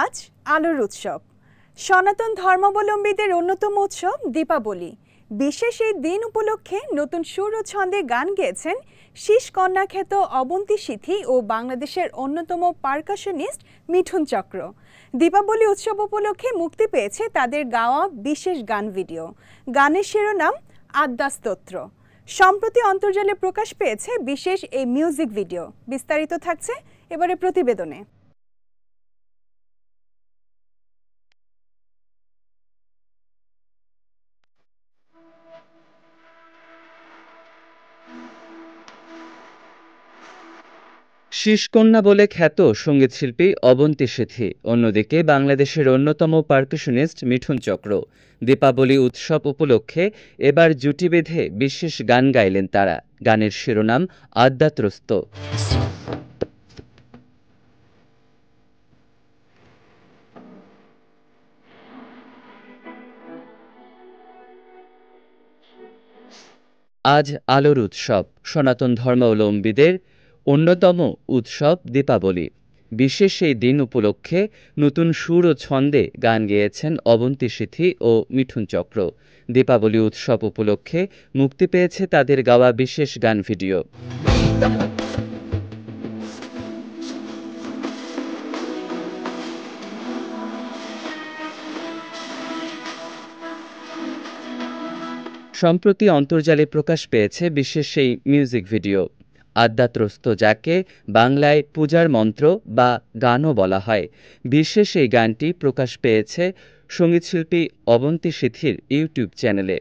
আজ আলোর উৎসব। সনাতন ধর্মাবলম্বীদের অন্যতম উৎসব দীপাবলি। বিশেষ এই দিন উপলক্ষে নতুন সুর ও ছন্দে গান গেয়েছেন শীষ কন্যা খ্যাত অবন্তী সিথি ও বাংলাদেশের অন্যতম পারকাশনিস্ট মিঠুন চক্র। দীপাবলি উৎসব উপলক্ষে মুক্তি পেয়েছে তাদের গাওয়া বিশেষ গান ভিডিও। গানের শিরোনাম আদ্যাস্তোত্র। সম্প্রতি অন্তর্জালে প্রকাশ পেয়েছে বিশেষ এই মিউজিক ভিডিও। বিস্তারিত থাকছে এবারে প্রতিবেদনে। শীষকন্যা বলে খ্যাত সঙ্গীতশিল্পী অবন্তী সিথি, অন্যদিকে বাংলাদেশের অন্যতম পারকাশনিস্ট মিঠুন চক্র। দীপাবলি উৎসব উপলক্ষে এবার জুটি বেঁধে বিশেষ গান গাইলেন তারা। গানের শিরোনাম আদ্যাত্রস্ত। আজ আলোর উৎসব, সনাতন ধর্মাবলম্বীদের অন্যতম উৎসব দীপাবলি। বিশেষ এই দিন উপলক্ষে নতুন সুর ও ছন্দে গান গেয়েছেন অবন্তী সিথি ও মিঠুন চক্র। দীপাবলি উৎসব উপলক্ষে মুক্তি পেয়েছে তাদের গাওয়া বিশেষ গান ভিডিও। সম্প্রতি অন্তর্জালে প্রকাশ পেয়েছে বিশেষ সেই মিউজিক ভিডিও আদ্যাত্রস্ত, যাকে বাংলায় পূজার মন্ত্র বা গানও বলা হয়। বিশেষ এই গানটি প্রকাশ পেয়েছে সঙ্গীতশিল্পী অবন্তী সিথির ইউটিউব চ্যানেলে।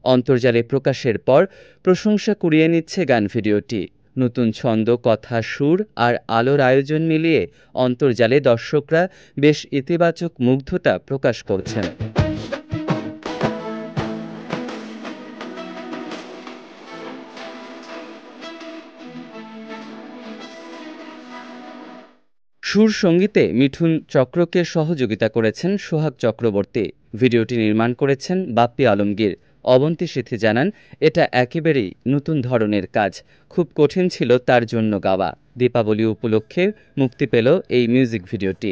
অন্তর্জালে প্রকাশের পর প্রশংসা কুড়িয়ে নিচ্ছে গান ভিডিওটি। নতুন ছন্দ, কথা, সুর আর আলোর আয়োজন মিলিয়ে অন্তর্জালে দর্শকরা বেশ ইতিবাচক মুগ্ধতা প্রকাশ করছেন। সুর সঙ্গীতে মিঠুন চক্রকে সহযোগিতা করেছেন সোহাগ চক্রবর্তী। ভিডিওটি নির্মাণ করেছেন বাপ্পি আলমগীর। অবন্তী সিথি জানান, এটা একেবারেই নতুন ধরনের কাজ, খুব কঠিন ছিল তার জন্য গাওয়া। দীপাবলি উপলক্ষে মুক্তি পেল এই মিউজিক ভিডিওটি।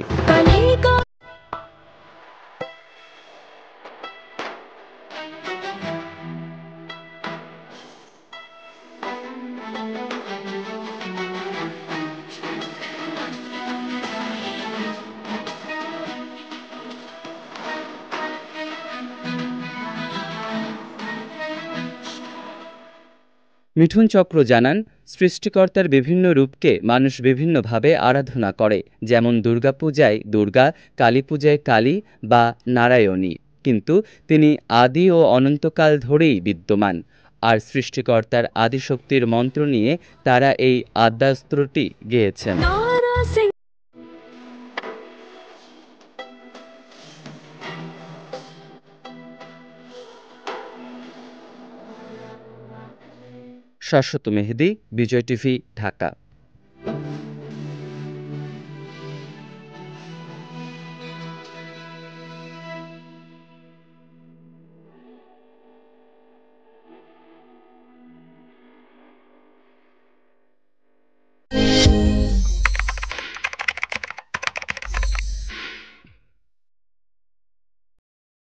মিঠুন চক্র জানান, সৃষ্টিকর্তার বিভিন্ন রূপকে মানুষ বিভিন্নভাবে আরাধনা করে, যেমন দুর্গাপূজায় দুর্গা, কালী পূজায় কালী বা নারায়ণী। কিন্তু তিনি আদি ও অনন্তকাল ধরেই বিদ্যমান। আর সৃষ্টিকর্তার আদিশক্তির মন্ত্র নিয়ে তারা এই আদ্যাস্ত্রটি গেয়েছেন। শাশ্বত মেহেদী, বিজয় টিভি, ঢাকা।